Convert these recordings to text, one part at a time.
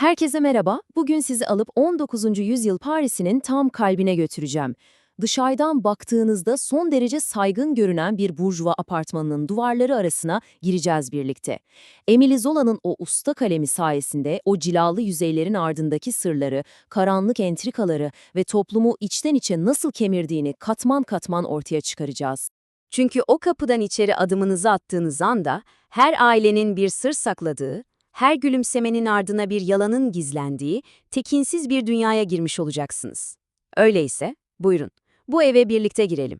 Herkese merhaba. Bugün sizi alıp 19. yüzyıl Paris'inin tam kalbine götüreceğim. Dışarıdan baktığınızda son derece saygın görünen bir burjuva apartmanının duvarları arasına gireceğiz birlikte. Émile Zola'nın o usta kalemi sayesinde o cilalı yüzeylerin ardındaki sırları, karanlık entrikaları ve toplumu içten içe nasıl kemirdiğini katman katman ortaya çıkaracağız. Çünkü o kapıdan içeri adımınızı attığınız anda her ailenin bir sır sakladığı, her gülümsemenin ardına bir yalanın gizlendiği, tekinsiz bir dünyaya girmiş olacaksınız. Öyleyse, buyurun, bu eve birlikte girelim.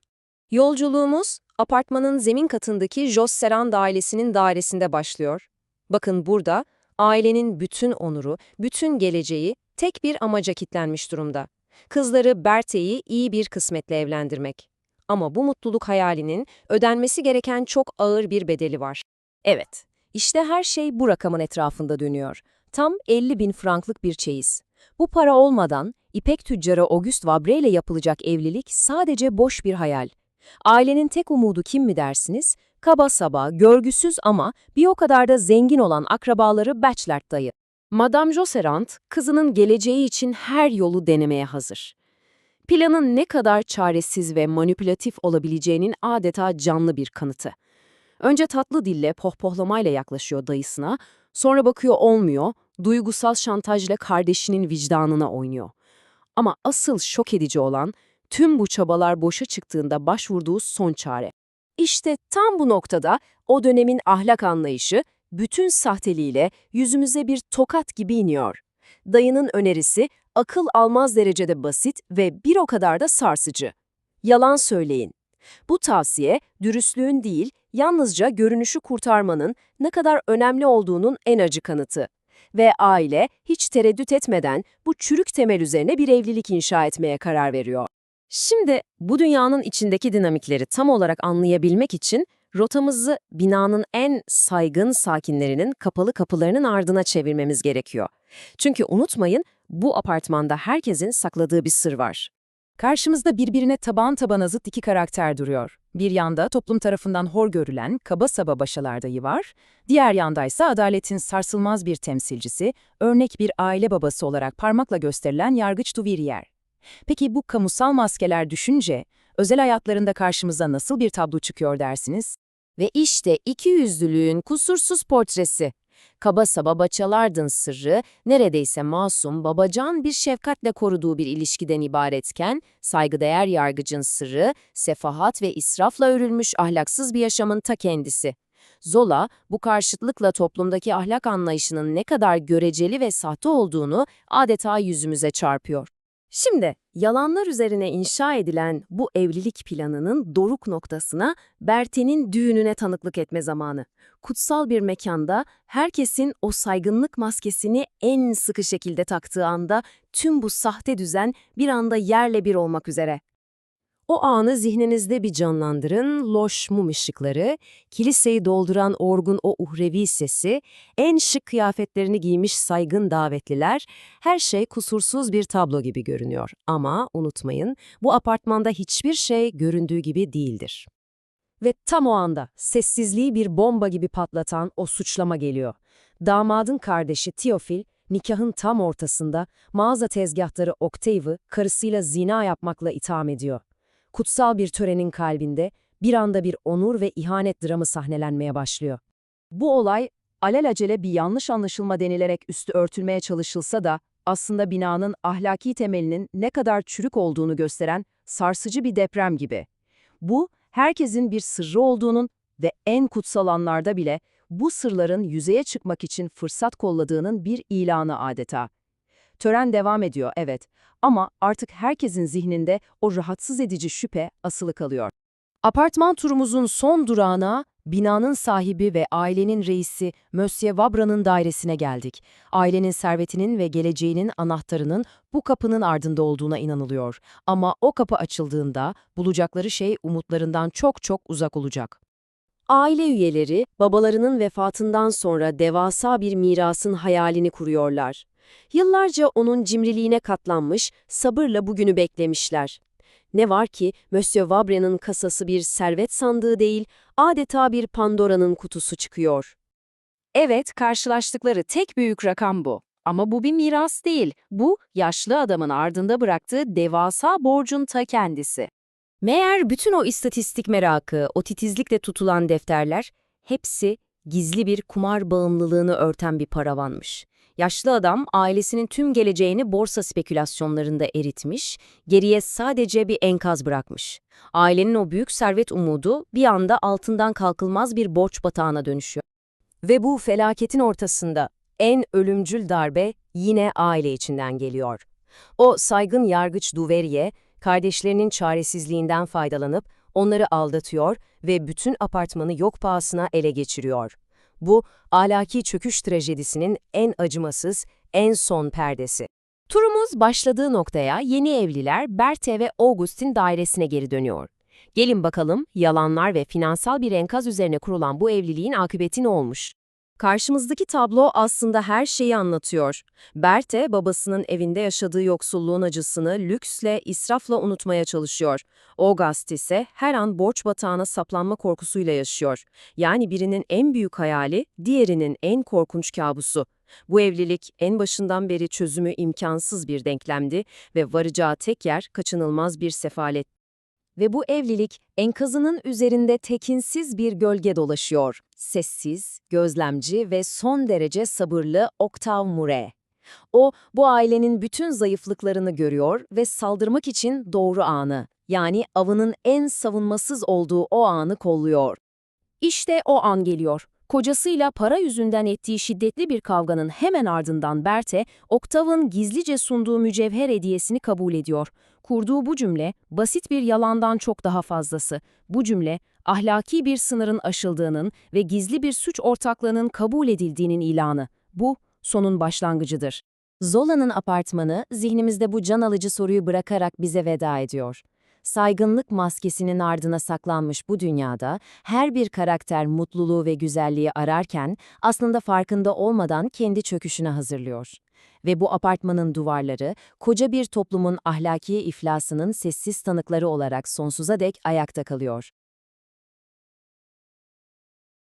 Yolculuğumuz, apartmanın zemin katındaki Jos Serrand ailesinin dairesinde başlıyor. Bakın burada, ailenin bütün onuru, bütün geleceği tek bir amaca kilitlenmiş durumda. Kızları Berthe'yi iyi bir kısmetle evlendirmek. Ama bu mutluluk hayalinin ödenmesi gereken çok ağır bir bedeli var. Evet, işte her şey bu rakamın etrafında dönüyor. Tam 50.000 franklık bir çeyiz. Bu para olmadan İpek tüccarı Auguste Vabre ile yapılacak evlilik sadece boş bir hayal. Ailenin tek umudu kim mi dersiniz? Kaba saba, görgüsüz ama bir o kadar da zengin olan akrabaları Bachelard dayı. Madame Josserand, kızının geleceği için her yolu denemeye hazır. Planın ne kadar çaresiz ve manipülatif olabileceğinin adeta canlı bir kanıtı. Önce tatlı dille pohpohlamayla yaklaşıyor dayısına, sonra bakıyor olmuyor, duygusal şantajla kardeşinin vicdanına oynuyor. Ama asıl şok edici olan, tüm bu çabalar boşa çıktığında başvurduğu son çare. İşte tam bu noktada o dönemin ahlak anlayışı, bütün sahteliğiyle yüzümüze bir tokat gibi iniyor. Dayının önerisi, akıl almaz derecede basit ve bir o kadar da sarsıcı. Yalan söyleyin. Bu tavsiye, dürüstlüğün değil, yalnızca görünüşü kurtarmanın ne kadar önemli olduğunun en acı kanıtı. Ve aile, hiç tereddüt etmeden bu çürük temel üzerine bir evlilik inşa etmeye karar veriyor. Şimdi bu dünyanın içindeki dinamikleri tam olarak anlayabilmek için rotamızı binanın en saygın sakinlerinin kapalı kapılarının ardına çevirmemiz gerekiyor. Çünkü unutmayın, bu apartmanda herkesin sakladığı bir sır var. Karşımızda birbirine taban tabana zıt iki karakter duruyor. Bir yanda toplum tarafından hor görülen kaba saba başalardayı var, diğer yandaysa adaletin sarsılmaz bir temsilcisi, örnek bir aile babası olarak parmakla gösterilen Yargıç Duvirier. Peki bu kamusal maskeler düşünce, özel hayatlarında karşımıza nasıl bir tablo çıkıyor dersiniz? Ve işte ikiyüzlülüğün kusursuz portresi. Kaba saba baçalardın sırrı, neredeyse masum, babacan bir şefkatle koruduğu bir ilişkiden ibaretken, saygıdeğer yargıcın sırrı, sefahat ve israfla örülmüş ahlaksız bir yaşamın ta kendisi. Zola, bu karşıtlıkla toplumdaki ahlak anlayışının ne kadar göreceli ve sahte olduğunu adeta yüzümüze çarpıyor. Şimdi, yalanlar üzerine inşa edilen bu evlilik planının doruk noktasına Berthe'nin düğününe tanıklık etme zamanı. Kutsal bir mekanda herkesin o saygınlık maskesini en sıkı şekilde taktığı anda tüm bu sahte düzen bir anda yerle bir olmak üzere. O anı zihninizde bir canlandırın, loş mum ışıkları, kiliseyi dolduran orgun o uhrevi sesi, en şık kıyafetlerini giymiş saygın davetliler, her şey kusursuz bir tablo gibi görünüyor. Ama unutmayın, bu apartmanda hiçbir şey göründüğü gibi değildir. Ve tam o anda sessizliği bir bomba gibi patlatan o suçlama geliyor. Damadın kardeşi Theophile, nikahın tam ortasında mağaza tezgahtarı Octave'ı karısıyla zina yapmakla itham ediyor. Kutsal bir törenin kalbinde bir anda bir onur ve ihanet dramı sahnelenmeye başlıyor. Bu olay alelacele bir yanlış anlaşılma denilerek üstü örtülmeye çalışılsa da aslında binanın ahlaki temelinin ne kadar çürük olduğunu gösteren sarsıcı bir deprem gibi. Bu, herkesin bir sırrı olduğunun ve en kutsal anlarda bile bu sırların yüzeye çıkmak için fırsat kolladığının bir ilanı adeta. Tören devam ediyor, evet, ama artık herkesin zihninde o rahatsız edici şüphe asılı kalıyor. Apartman turumuzun son durağına, binanın sahibi ve ailenin reisi Monsieur Vabre'nin dairesine geldik. Ailenin servetinin ve geleceğinin anahtarının bu kapının ardında olduğuna inanılıyor. Ama o kapı açıldığında bulacakları şey umutlarından çok çok uzak olacak. Aile üyeleri, babalarının vefatından sonra devasa bir mirasın hayalini kuruyorlar. Yıllarca onun cimriliğine katlanmış, sabırla bugünü beklemişler. Ne var ki Monsieur Vabre'nin kasası bir servet sandığı değil, adeta bir Pandora'nın kutusu çıkıyor. Evet, karşılaştıkları tek büyük rakam bu. Ama bu bir miras değil. Bu, yaşlı adamın ardında bıraktığı devasa borcun ta kendisi. Meğer bütün o istatistik merakı, o titizlikle tutulan defterler, hepsi gizli bir kumar bağımlılığını örten bir paravanmış. Yaşlı adam ailesinin tüm geleceğini borsa spekülasyonlarında eritmiş, geriye sadece bir enkaz bırakmış. Ailenin o büyük servet umudu bir anda altından kalkılmaz bir borç batağına dönüşüyor. Ve bu felaketin ortasında en ölümcül darbe yine aile içinden geliyor. O saygın yargıç Duverier, kardeşlerinin çaresizliğinden faydalanıp onları aldatıyor ve bütün apartmanı yok pahasına ele geçiriyor. Bu, ahlaki çöküş trajedisinin en acımasız, en son perdesi. Turumuz başladığı noktaya yeni evliler Berthe ve Augustin dairesine geri dönüyor. Gelin bakalım yalanlar ve finansal bir enkaz üzerine kurulan bu evliliğin akıbeti ne olmuş? Karşımızdaki tablo aslında her şeyi anlatıyor. Berthe, babasının evinde yaşadığı yoksulluğun acısını lüksle, israfla unutmaya çalışıyor. August ise her an borç batağına saplanma korkusuyla yaşıyor. Yani birinin en büyük hayali, diğerinin en korkunç kabusu. Bu evlilik en başından beri çözümü imkansız bir denklemdi ve varacağı tek yer kaçınılmaz bir sefalet. Ve bu evlilik enkazının üzerinde tekinsiz bir gölge dolaşıyor. Sessiz, gözlemci ve son derece sabırlı Octave Murray. O, bu ailenin bütün zayıflıklarını görüyor ve saldırmak için doğru anı, yani avının en savunmasız olduğu o anı kolluyor. İşte o an geliyor. Kocasıyla para yüzünden ettiği şiddetli bir kavganın hemen ardından Berthe, Octave'ın gizlice sunduğu mücevher hediyesini kabul ediyor. Kurduğu bu cümle, basit bir yalandan çok daha fazlası. Bu cümle, ahlaki bir sınırın aşıldığının ve gizli bir suç ortaklığının kabul edildiğinin ilanı. Bu, sonun başlangıcıdır. Zola'nın apartmanı zihnimizde bu can alıcı soruyu bırakarak bize veda ediyor. Saygınlık maskesinin ardına saklanmış bu dünyada her bir karakter mutluluğu ve güzelliği ararken aslında farkında olmadan kendi çöküşüne hazırlıyor. Ve bu apartmanın duvarları koca bir toplumun ahlaki iflasının sessiz tanıkları olarak sonsuza dek ayakta kalıyor.